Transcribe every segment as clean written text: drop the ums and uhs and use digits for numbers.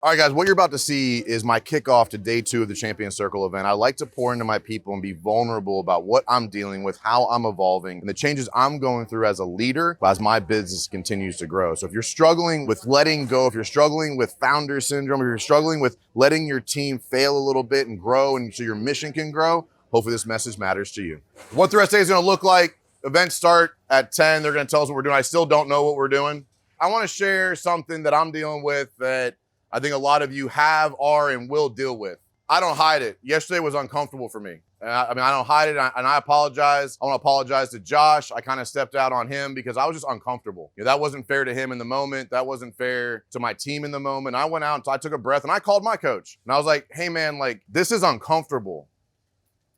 All right, guys, what you're about to see is my kickoff to day 2 of the Champion Circle event. I like to pour into my people and be vulnerable about what I'm dealing with, how I'm evolving, and the changes I'm going through as a leader as my business continues to grow. So if you're struggling with letting go, if you're struggling with founder syndrome, if you're struggling with letting your team fail a little bit and grow and so your mission can grow, hopefully this message matters to you. What the rest of the day is gonna look like, events start at 10. They're gonna tell us what we're doing. I still don't know what we're doing. I wanna share something that I'm dealing with that I think a lot of you have, are, and will deal with. I don't hide it. Yesterday was uncomfortable for me. I don't hide it, and I apologize. I want to apologize to Josh. I kind of stepped out on him because I was just uncomfortable. That wasn't fair to him in the moment. That wasn't fair to my team in the moment. I went out and I took a breath and I called my coach. And I was like, hey man, like this is uncomfortable.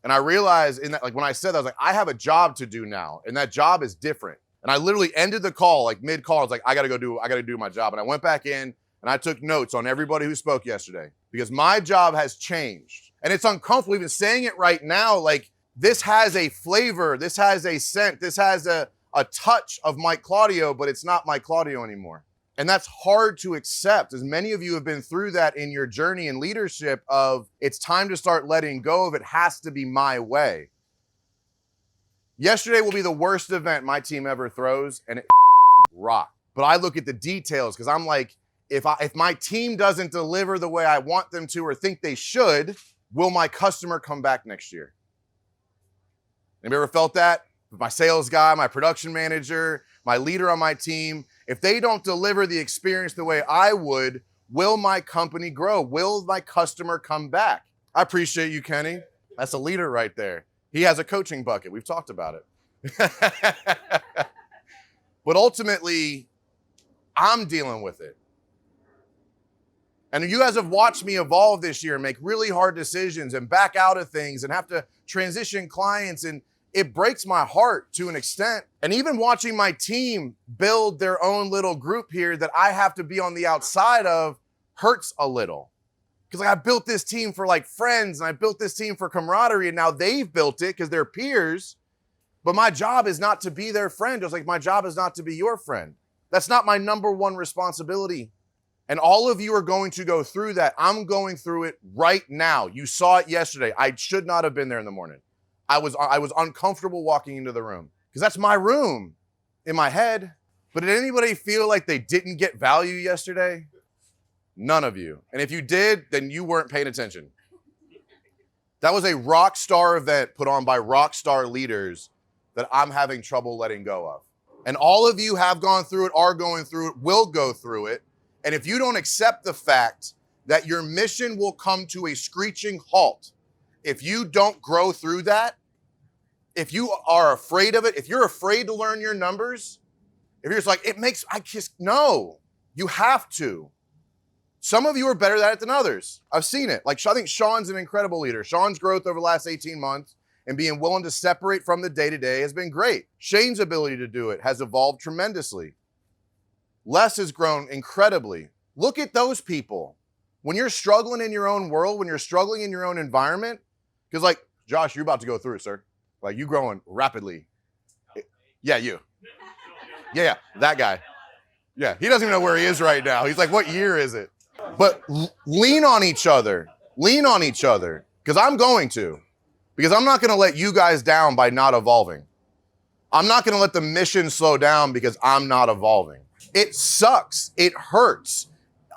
And I realized in that, like when I said that, I was like, I have a job to do now. And that job is different. And I literally ended the call, like mid-call. I was like, I gotta do my job. And I went back in, and I took notes on everybody who spoke yesterday because my job has changed. And it's uncomfortable even saying it right now. Like this has a flavor, this has a scent, this has a touch of Mike Claudio, but it's not Mike Claudio anymore. And that's hard to accept, as many of you have been through that in your journey in leadership of it's time to start letting go of it has to be my way. Yesterday will be the worst event my team ever throws, and it rocked. But I look at the details because I'm like, if my team doesn't deliver the way I want them to or think they should, will my customer come back next year? Have you ever felt that? My sales guy, my production manager, my leader on my team, if they don't deliver the experience the way I would, will my company grow? Will my customer come back? I appreciate you, Kenny. That's a leader right there. He has a coaching bucket. We've talked about it. But ultimately, I'm dealing with it. And you guys have watched me evolve this year and make really hard decisions and back out of things and have to transition clients. And it breaks my heart to an extent. And even watching my team build their own little group here that I have to be on the outside of hurts a little. Because like I built this team for like friends and I built this team for camaraderie and now they've built it because they're peers. But my job is not to be their friend. Just like my job is not to be your friend. That's not my number one responsibility. And all of you are going to go through that. I'm going through it right now. You saw it yesterday. I should not have been there in the morning. I was uncomfortable walking into the room because that's my room in my head. But did anybody feel like they didn't get value yesterday? None of you. And if you did, then you weren't paying attention. That was a rock star event put on by rock star leaders that I'm having trouble letting go of. And all of you have gone through it, are going through it, will go through it. And if you don't accept the fact that your mission will come to a screeching halt, if you don't grow through that, if you are afraid of it, if you're afraid to learn your numbers, if you're just like, no, you have to. Some of you are better at it than others. I've seen it. Like, I think Sean's an incredible leader. Sean's growth over the last 18 months and being willing to separate from the day-to-day has been great. Shane's ability to do it has evolved tremendously. Les has grown incredibly. Look at those people. When you're struggling in your own world, when you're struggling in your own environment, because like, Josh, you're about to go through it, sir. Like you growing rapidly. Yeah, you. Yeah, that guy. Yeah, he doesn't even know where he is right now. He's like, what year is it? But lean on each other. Lean on each other. Because I'm going to. Because I'm not going to let you guys down by not evolving. I'm not going to let the mission slow down because I'm not evolving. It sucks. It hurts.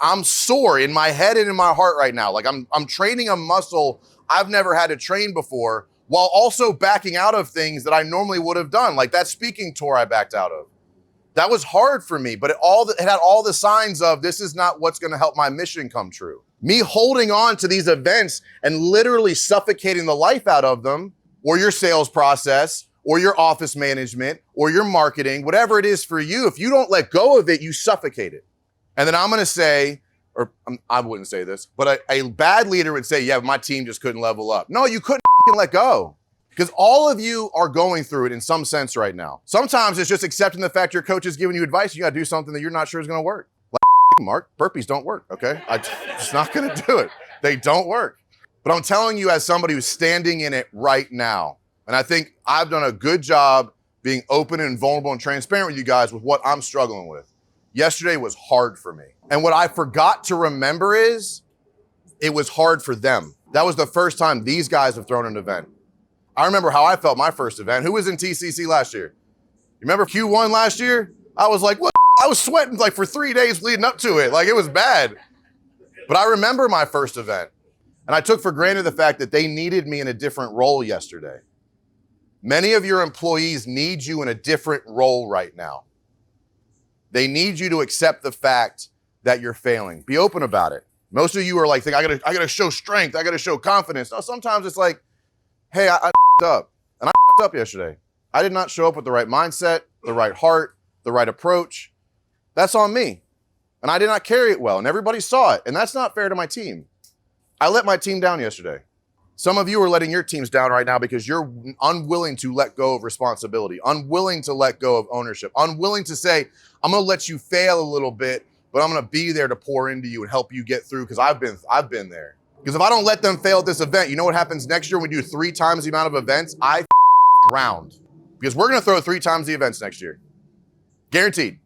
I'm sore in my head and in my heart right now. Like I'm training a muscle I've never had to train before while also backing out of things that I normally would have done. Like that speaking tour I backed out of. That was hard for me, but it had all the signs of this is not what's going to help my mission come true. Me holding on to these events and literally suffocating the life out of them, or your sales process, or your office management, or your marketing, whatever it is for you, if you don't let go of it, you suffocate it. And then I'm going to say, or I wouldn't say this, but a bad leader would say, yeah, my team just couldn't level up. No, you couldn't let go. Because all of you are going through it in some sense right now. Sometimes it's just accepting the fact your coach is giving you advice. You got to do something that you're not sure is going to work. Like, Mark, burpees don't work, okay? I'm just not going to do it. They don't work. But I'm telling you as somebody who's standing in it right now, and I think I've done a good job being open and vulnerable and transparent with you guys with what I'm struggling with. Yesterday was hard for me. And what I forgot to remember is it was hard for them. That was the first time these guys have thrown an event. I remember how I felt my first event. Who was in TCC last year? You remember Q1 last year? I was like, what? I was sweating like for 3 days leading up to it. Like it was bad. But I remember my first event. And I took for granted the fact that they needed me in a different role yesterday. Many of your employees need you in a different role right now. They need you to accept the fact that you're failing. Be open about it. Most of you are like, I gotta show strength. I gotta show confidence. No, sometimes it's like, hey, I up. And I up yesterday. I did not show up with the right mindset, the right heart, the right approach. That's on me. And I did not carry it well. And everybody saw it. And that's not fair to my team. I let my team down yesterday. Some of you are letting your teams down right now because you're unwilling to let go of responsibility, unwilling to let go of ownership, unwilling to say, I'm gonna let you fail a little bit, but I'm gonna be there to pour into you and help you get through because I've been there. Because if I don't let them fail at this event, you know what happens next year when we do 3 times the amount of events? I drowned. Because we're gonna throw 3 times the events next year. Guaranteed.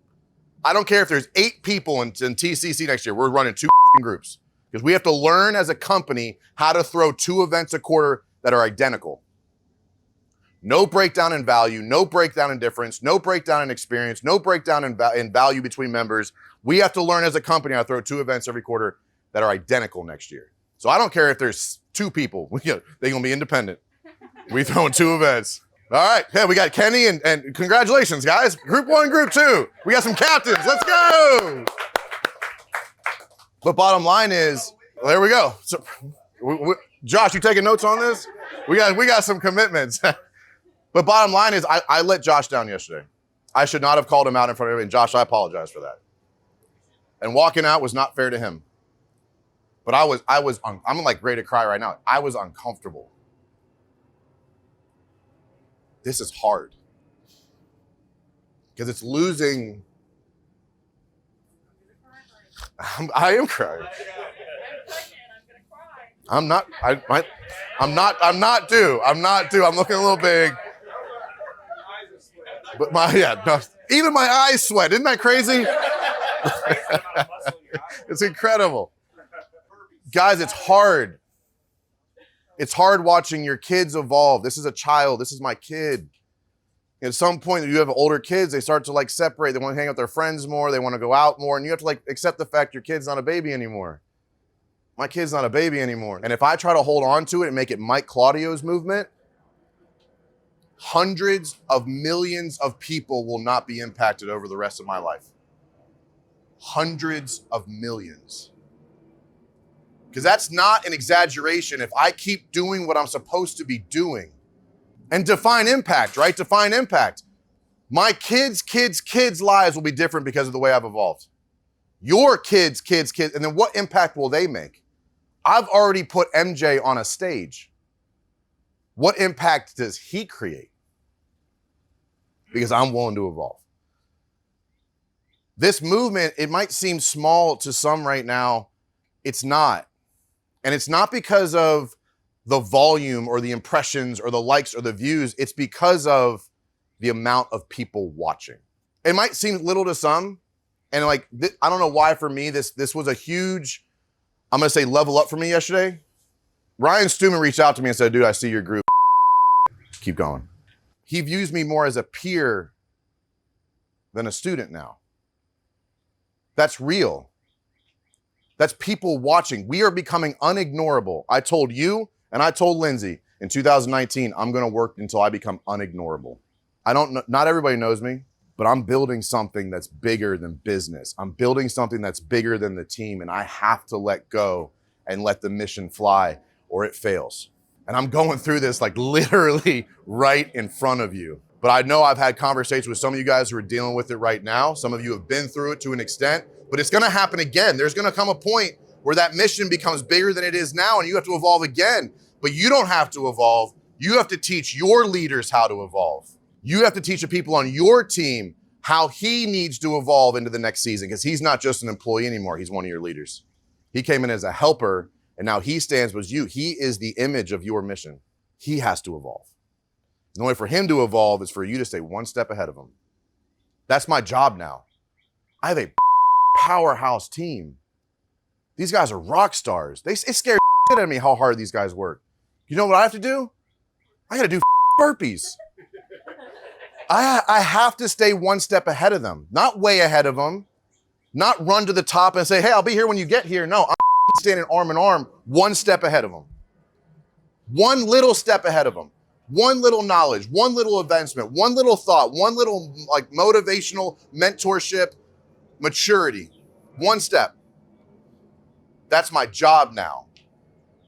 I don't care if there's 8 people in TCC next year, we're running 2 groups. Because we have to learn as a company how to throw 2 events a quarter that are identical. No breakdown in value, no breakdown in difference, no breakdown in experience, no breakdown in value between members. We have to learn as a company how to throw 2 events every quarter that are identical next year. So I don't care if there's 2 people. They're gonna be independent. We throwing 2 events. All right, hey, we got Kenny and congratulations, guys. Group 1, Group 2. We got some captains, let's go. But bottom line is, well, there we go. So, Josh, you taking notes on this? We got some commitments. But bottom line is, I let Josh down yesterday. I should not have called him out in front of everybody. And Josh, I apologize for that. And walking out was not fair to him. But I'm like ready to cry right now. I was uncomfortable. This is hard. Because it's losing. I am crying. I'm not due. I'm looking a little big. But even my eyes sweat. Isn't that crazy? It's incredible. Guys, it's hard. It's hard watching your kids evolve. This is a child. This is my kid. At some point, you have older kids, they start to like separate. They want to hang out with their friends more. They want to go out more. And you have to like accept the fact your kid's not a baby anymore. My kid's not a baby anymore. And if I try to hold on to it and make it Mike Claudio's movement, hundreds of millions of people will not be impacted over the rest of my life. Hundreds of millions. Because that's not an exaggeration. If I keep doing what I'm supposed to be doing, and define impact, right? Define impact. My kids' lives will be different because of the way I've evolved. Your kids, and then what impact will they make? I've already put MJ on a stage. What impact does he create? Because I'm willing to evolve. This movement, it might seem small to some right now. It's not. And it's not because of the volume or the impressions or the likes or the views. It's because of the amount of people watching. It might seem little to some. And like, I don't know why for me, this was a huge, I'm gonna say level up for me yesterday. Ryan Stewman reached out to me and said, dude, I see your group. Keep going. He views me more as a peer than a student now. That's real. That's people watching. We are becoming unignorable. I told you and I told Lindsay in 2019, I'm gonna work until I become unignorable. Not everybody knows me, but I'm building something that's bigger than business. I'm building something that's bigger than the team, and I have to let go and let the mission fly or it fails. And I'm going through this like literally right in front of you. But I know I've had conversations with some of you guys who are dealing with it right now. Some of you have been through it to an extent, but it's gonna happen again. There's gonna come a point where that mission becomes bigger than it is now and you have to evolve again. But you don't have to evolve. You have to teach your leaders how to evolve. You have to teach the people on your team how he needs to evolve into the next season, because he's not just an employee anymore. He's one of your leaders. He came in as a helper, and now he stands with you. He is the image of your mission. He has to evolve. The only way for him to evolve is for you to stay one step ahead of him. That's my job now. I have a powerhouse team. These guys are rock stars. It scares the shit out of me how hard these guys work. You know what I have to do? I got to do burpees. I have to stay one step ahead of them, not way ahead of them, not run to the top and say, hey, I'll be here when you get here. No, I'm standing arm in arm, one step ahead of them. One little step ahead of them. One little knowledge, one little advancement, one little thought, one little like motivational mentorship, maturity. One step. That's my job now.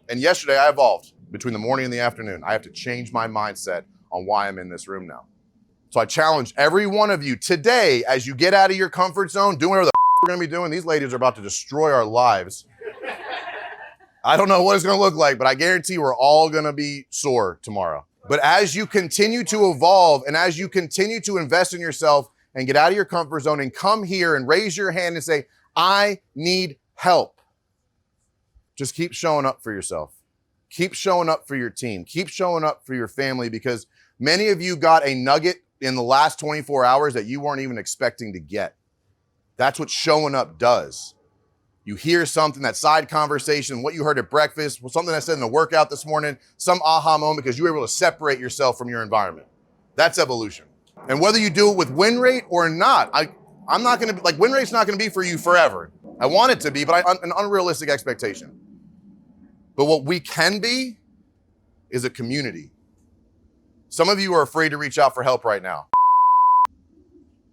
And yesterday I evolved between the morning and the afternoon. I have to change my mindset on why I'm in this room now. So I challenge every one of you today, as you get out of your comfort zone, doing whatever the we're gonna be doing. These ladies are about to destroy our lives. I don't know what it's gonna look like, but I guarantee we're all gonna be sore tomorrow. But as you continue to evolve and as you continue to invest in yourself and get out of your comfort zone and come here and raise your hand and say, I need help. Just keep showing up for yourself. Keep showing up for your team. Keep showing up for your family, because many of you got a nugget in the last 24 hours that you weren't even expecting to get. That's what showing up does. You hear something, that side conversation, what you heard at breakfast, something I said in the workout this morning, some aha moment because you were able to separate yourself from your environment. That's evolution. And whether you do it with WinRate or not, I'm not gonna, like WinRate's not gonna be for you forever. I want it to be, but an unrealistic expectation. But what we can be is a community. Some of you are afraid to reach out for help right now.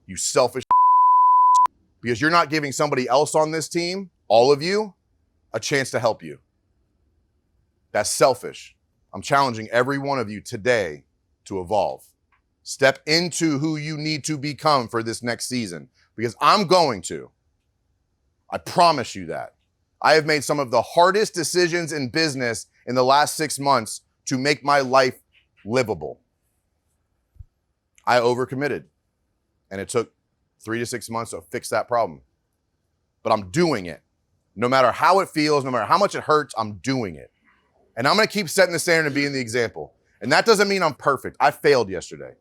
You selfish, because you're not giving somebody else on this team, all of you, a chance to help you. That's selfish. I'm challenging every one of you today to evolve. Step into who you need to become for this next season, because I'm going to. I promise you that. I have made some of the hardest decisions in business in the last 6 months to make my life livable. I overcommitted, and it took 3 to 6 months to fix that problem. But I'm doing it. No matter how it feels, no matter how much it hurts, I'm doing it. And I'm gonna keep setting the standard and being the example. And that doesn't mean I'm perfect. I failed yesterday.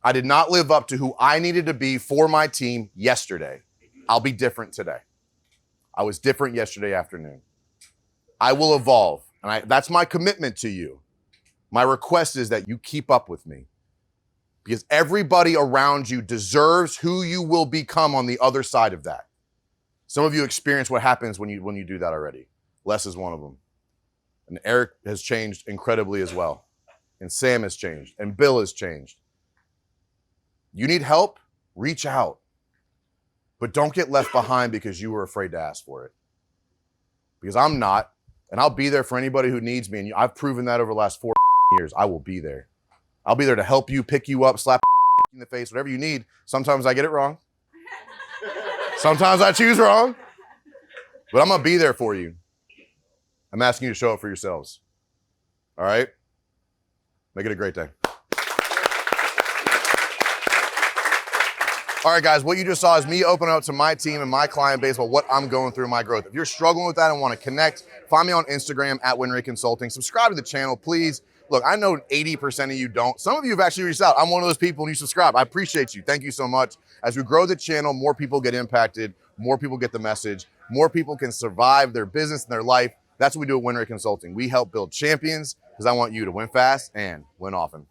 I did not live up to who I needed to be for my team yesterday. I'll be different today. I was different yesterday afternoon. I will evolve, and that's my commitment to you. My request is that you keep up with me, because everybody around you deserves who you will become on the other side of that. Some of you experience what happens when you do that already. Les is one of them. And Eric has changed incredibly as well. And Sam has changed. And Bill has changed. You need help? Reach out. But don't get left behind because you were afraid to ask for it. Because I'm not. And I'll be there for anybody who needs me. And I've proven that over the last 4 years. I will be there. I'll be there to help you, pick you up, slap in the face, whatever you need. Sometimes I get it wrong. Sometimes I choose wrong. But I'm going to be there for you. I'm asking you to show up for yourselves. All right? Make it a great day. All right, guys, what you just saw is me open up to my team and my client base about what I'm going through in my growth. If you're struggling with that and want to connect, find me on Instagram at WinRate Consulting. Subscribe to the channel, please. Look, I know 80% of you don't. Some of you have actually reached out. I'm one of those people and you subscribe. I appreciate you. Thank you so much. As we grow the channel, more people get impacted, more people get the message, more people can survive their business and their life. That's what we do at WinRate Consulting. We help build champions because I want you to win fast and win often.